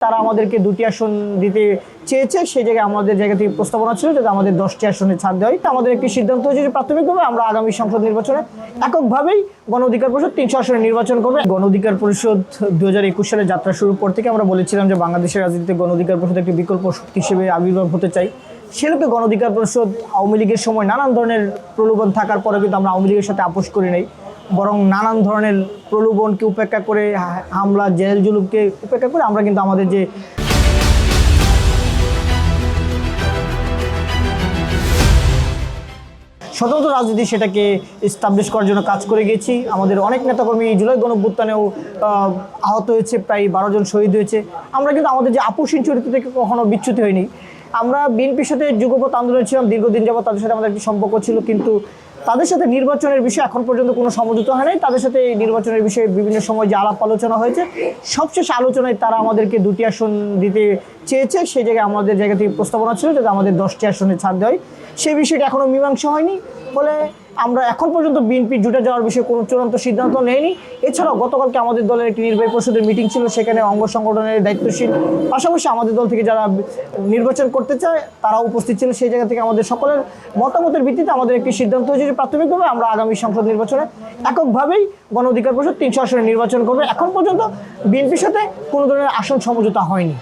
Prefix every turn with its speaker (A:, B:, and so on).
A: তারা আমাদেরকে 2টি আসন দিতে চেয়েছে, সেই জায়গায় আমাদের জায়গা থেকে প্রস্তাবনা ছিল যাতে আমাদের 10টি আসনে ছাড় দেওয়া হয়। আমাদের একটি সিদ্ধান্ত হয়েছে যে প্রাথমিকভাবে আমরা আগামী সংসদ নির্বাচনে এককভাবেই গণ অধিকার পরিষদ 300 আসনে নির্বাচন করবে। গণ অধিকার পরিষদ 2021 সালে যাত্রা শুরুর পর থেকে আমরা বলেছিলাম যে বাংলাদেশের রাজনীতিতে গণ অধিকার পরিষদ একটি বিকল্প শক্তি হিসেবে আবির্ভাব হতে চাই। সেরূপে গণ অধিকার পরিষদ আওয়ামী লীগের সময় নানান ধরনের প্রলোভন থাকার পরে কিন্তু আমরা আওয়ামী লীগের সাথে আপোষ করি নাই, বরং নানান ধরনের প্রলোভনকে উপেক্ষা করে, হামলা জেল জুলুমকে উপেক্ষা করে আমরা কিন্তু আমাদের যে স্বতন্ত্র রাজনীতি সেটাকে এস্টাবলিশ করার জন্য কাজ করে গেছি। আমাদের অনেক নেতাকর্মী জুলাই গণঅভ্যুত্থানেও আহত হয়েছে, প্রায় 12 জন শহীদ হয়েছে। আমরা কিন্তু আমাদের যে আপোষহীন চরিত্র থেকে কখনো বিচ্যুতি হয়নি। আমরা বিএনপির সাথে যুগপৎ আন্দোলন ছিলাম, দীর্ঘদিন যাবত তাদের সাথে আমাদের একটি সম্পর্ক ছিল, কিন্তু তাদের সাথে নির্বাচনের বিষয়ে এখন পর্যন্ত কোনো সমঝোতা হয় নাই। তাদের সাথে নির্বাচনের বিষয়ে বিভিন্ন সময় যে আলাপ আলোচনা হয়েছে, সবশেষ আলোচনায় তারা আমাদেরকে 2টি আসন দিতে চেয়েছে, সেই জায়গায় আমাদের জায়গা থেকে প্রস্তাবনা ছিল যাতে আমাদের 10টি আসনে ছাড় দেওয়া হয়। সেই বিষয়টি এখনও মীমাংসা হয়নি, ফলে আমরা এখন পর্যন্ত বিএনপি জুটে যাওয়ার বিষয়ে কোনো চূড়ান্ত সিদ্ধান্ত নেয়নি। এছাড়াও গতকালকে আমাদের দলের একটি নির্বাহী পরিষদের মিটিং ছিল, সেখানে অঙ্গ সংগঠনের দায়িত্বশীল পাশাপাশি আমাদের দল থেকে যারা নির্বাচন করতে চায় তারাও উপস্থিত ছিল। সেই জায়গা থেকে আমাদের সকলের মতামতের ভিত্তিতে আমাদের একটি সিদ্ধান্ত হয়েছে যে প্রাথমিকভাবে আমরা আগামী সংসদ নির্বাচনে এককভাবেই গণ অধিকার পরিষদ 300 আসনে নির্বাচন করবে। এখন পর্যন্ত বিএনপির সাথে কোনো ধরনের আসন সমঝোতা হয়নি।